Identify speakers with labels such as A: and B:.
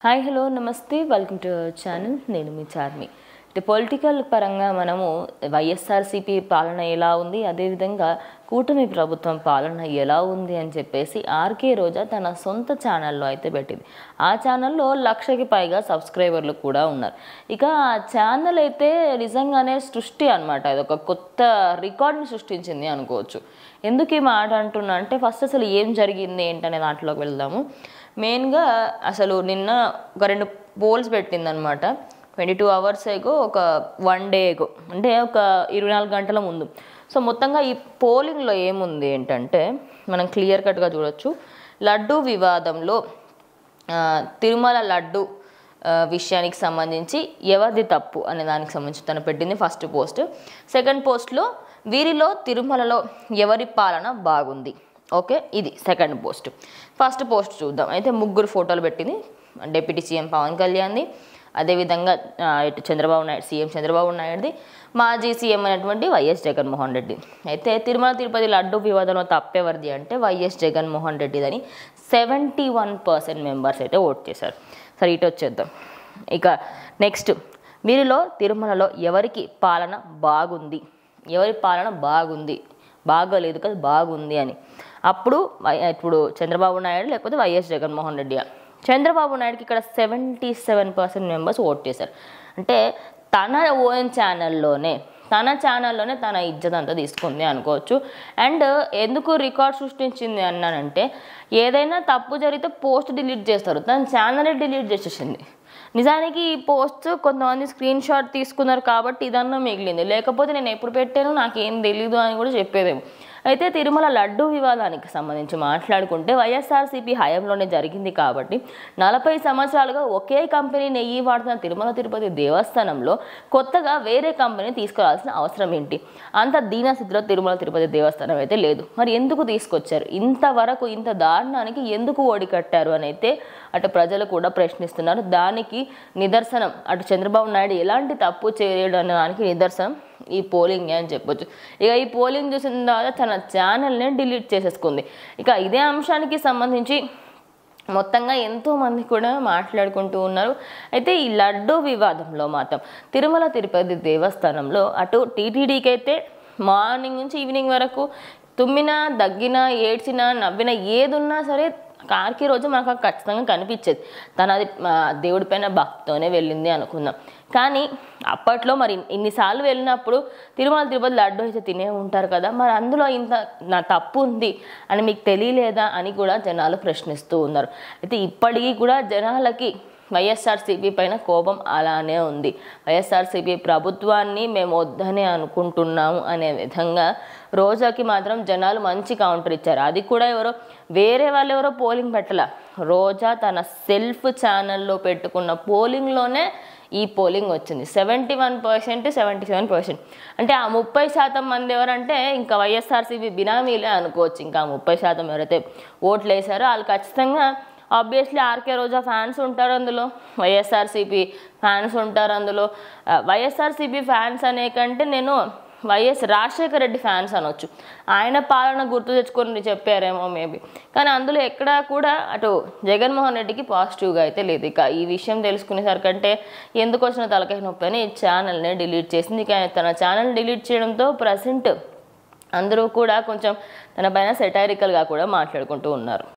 A: Hi hello నమస్తే welcome to our channel. నేను మీ Charmi. Political పరంగా మనము వైఎస్ఆర్సీపీ పాలన ఎలా ఉంది, అదేవిధంగా కూటమి ప్రభుత్వం పాలన ఎలా ఉంది అని చెప్పేసి ఆర్కే రోజా తన సొంత ఛానల్లో అయితే పెట్టింది. ఆ ఛానల్లో 1,00,000కి పైగా సబ్స్క్రైబర్లు కూడా ఉన్నారు. ఇక ఆ ఛానల్ అయితే నిజంగానే సృష్టి అనమాట. అది ఒక కొత్త రికార్డ్ని సృష్టించింది అనుకోవచ్చు. ఎందుకు ఈ మాట అంటున్నా అంటే ఫస్ట్ అసలు ఏం జరిగింది ఏంటనే దాంట్లోకి వెళ్దాము. మెయిన్గా అసలు నిన్న ఒక 2 పోల్స్ పెట్టిందనమాట. 22 hours ఎగో, ఒక 1 day ఎగో, అంటే ఒక 24 గంటల ముందు. సో మొత్తంగా ఈ పోలింగ్లో ఏముంది ఏంటంటే మనం క్లియర్ కట్గా చూడొచ్చు. లడ్డు వివాదంలో తిరుమల లడ్డు విషయానికి సంబంధించి ఎవరిది తప్పు అనే దానికి సంబంధించి తను పెట్టింది ఫస్ట్ పోస్ట్. సెకండ్ పోస్ట్లో వీరిలో తిరుమలలో ఎవరి పాలన బాగుంది. ఓకే, ఇది సెకండ్ పోస్ట్. ఫస్ట్ పోస్ట్ చూద్దాం. అయితే 3 ఫోటోలు పెట్టింది. డిప్యూటీ సీఎం పవన్ కళ్యాణ్ది, అదేవిధంగా ఇటు చంద్రబాబు నాయుడు, సీఎం చంద్రబాబు నాయుడుది, మాజీ సీఎం అయినటువంటి వైఎస్ జగన్మోహన్ రెడ్డి. అయితే తిరుమల తిరుపతి లడ్డు వివాదంలో తప్పెవరిది అంటే వైఎస్ జగన్మోహన్ రెడ్డిదని 71% మెంబర్స్ అయితే ఓట్ చేశారు. సరే, ఇటు వచ్చేద్దాం. ఇక నెక్స్ట్, వీరిలో తిరుమలలో ఎవరికి పాలన బాగుంది, ఎవరి పాలన బాగుంది, బాగోలేదు కదా బాగుంది అని. అప్పుడు ఇప్పుడు చంద్రబాబు నాయుడు లేకపోతే వైఎస్ జగన్మోహన్ రెడ్డి. చంద్రబాబు నాయుడుకి ఇక్కడ 77% మెంబర్స్ ఓట్ చేశారు. అంటే తన ఓన్ ఛానల్లోనే తన ఇజ్జత్ అంతా తీసుకుంది అనుకోవచ్చు. అండ్ ఎందుకు రికార్డ్ సృష్టించింది అన్నానంటే ఏదైనా తప్పు జరిగితే పోస్ట్ డిలీట్ చేస్తారు, తన ఛానలే డిలీట్ చేసేసింది. నిజానికి ఈ పోస్ట్ కొంతమంది స్క్రీన్ షాట్ తీసుకున్నారు కాబట్టి ఇదన్నా మిగిలింది, లేకపోతే నేను ఎప్పుడు పెట్టానో నాకేం తెలీదు అని కూడా చెప్పేదేమో. అయితే తిరుమల లడ్డు వివాదానికి సంబంధించి మాట్లాడుకుంటే వైఎస్ఆర్సీపీ హయాంలోనే జరిగింది కాబట్టి 40 సంవత్సరాలుగా ఒకే కంపెనీ నెయ్యి వాడుతున్న తిరుమల తిరుపతి దేవస్థానంలో కొత్తగా వేరే కంపెనీ తీసుకురావాల్సిన అవసరం ఏంటి? అంత దీనస్థితిలో తిరుమల తిరుపతి దేవస్థానం అయితే లేదు. మరి ఎందుకు తీసుకొచ్చారు? ఇంతవరకు ఇంత దారుణానికి ఎందుకు ఓడికట్టారు అని అయితే అటు ప్రజలు కూడా ప్రశ్నిస్తున్నారు. దానికి నిదర్శనం అటు చంద్రబాబు నాయుడు ఎలాంటి తప్పు చేయడం దానికి నిదర్శనం ఈ పోలింగ్ అని చెప్పొచ్చు. ఇక ఈ పోలింగ్ చూసిన తర్వాత తన ఛానల్ని డిలీట్ చేసేసుకుంది. ఇక ఇదే అంశానికి సంబంధించి మొత్తంగా ఎంతోమంది కూడా మాట్లాడుకుంటూ ఉన్నారు. అయితే ఈ లడ్డు వివాదంలో మాత్రం తిరుమల తిరుపతి దేవస్థానంలో అటు టీటీడీకి అయితే మార్నింగ్ నుంచి ఈవినింగ్ వరకు తుమ్మినా, దగ్గినా, ఏడ్చినా, నవ్వినా ఏదున్నా సరే కార్కి రోజు మనకు ఖచ్చితంగా కనిపించేది. అది దేవుడి పైన భక్తితోనే వెళ్ళింది అనుకుందాం. కానీ అప్పట్లో మరి ఇన్నిసార్లు వెళ్ళినప్పుడు తిరుమల తిరుపతి లడ్డు అయితే తినే ఉంటారు కదా, మరి అందులో ఇంత నా తప్పు ఉంది అని మీకు తెలియలేదా అని కూడా జనాలు ప్రశ్నిస్తూ ఉన్నారు. అయితే ఇప్పటికీ కూడా జనాలకి వైఎస్ఆర్సీపీ పైన కోపం అలానే ఉంది. వైఎస్ఆర్సీపీ ప్రభుత్వాన్ని మేము వద్దని అనుకుంటున్నాము అనే విధంగా రోజాకి మాత్రం జనాలు మంచి కౌంటర్ ఇచ్చారు. అది కూడా వేరే వాళ్ళు ఎవరో పోలింగ్ పెట్టాల, రోజా తన సెల్ఫ్ ఛానల్లో పెట్టుకున్న పోలింగ్లోనే ఈ పోలింగ్ వచ్చింది. 71%, 77%. అంటే ఆ 30% మంది ఎవరంటే ఇంకా వైఎస్ఆర్సీపీ బినామీలే అనుకోవచ్చు. ఇంకా 30% ఎవరైతే ఓట్లు వేశారో వాళ్ళు ఖచ్చితంగా ఆబ్వియస్లీ ఆర్కే రోజా ఫ్యాన్స్ ఉంటారు అందులో, వైఎస్ఆర్సీపీ ఫ్యాన్స్ ఉంటారు అందులో. వైఎస్ఆర్సీపీ ఫ్యాన్స్ అనే కంటే నేను వైఎస్ రాజశేఖర రెడ్డి ఫ్యాన్స్ అనొచ్చు. ఆయన పాలన గుర్తు తెచ్చుకొని చెప్పారేమో మేబీ. కానీ అందులో ఎక్కడా కూడా అటు జగన్మోహన్ రెడ్డికి పాజిటివ్గా అయితే లేదు. ఇక ఈ విషయం తెలుసుకునేసరికంటే ఎందుకు వచ్చిన తలకాయ నొప్పి అని ఛానల్ని డిలీట్ చేసింది. కానీ తన ఛానల్ డిలీట్ చేయడంతో ప్రజెంట్ అందరూ కూడా కొంచెం తన పైన సెటైరికల్గా కూడా మాట్లాడుకుంటూ ఉన్నారు.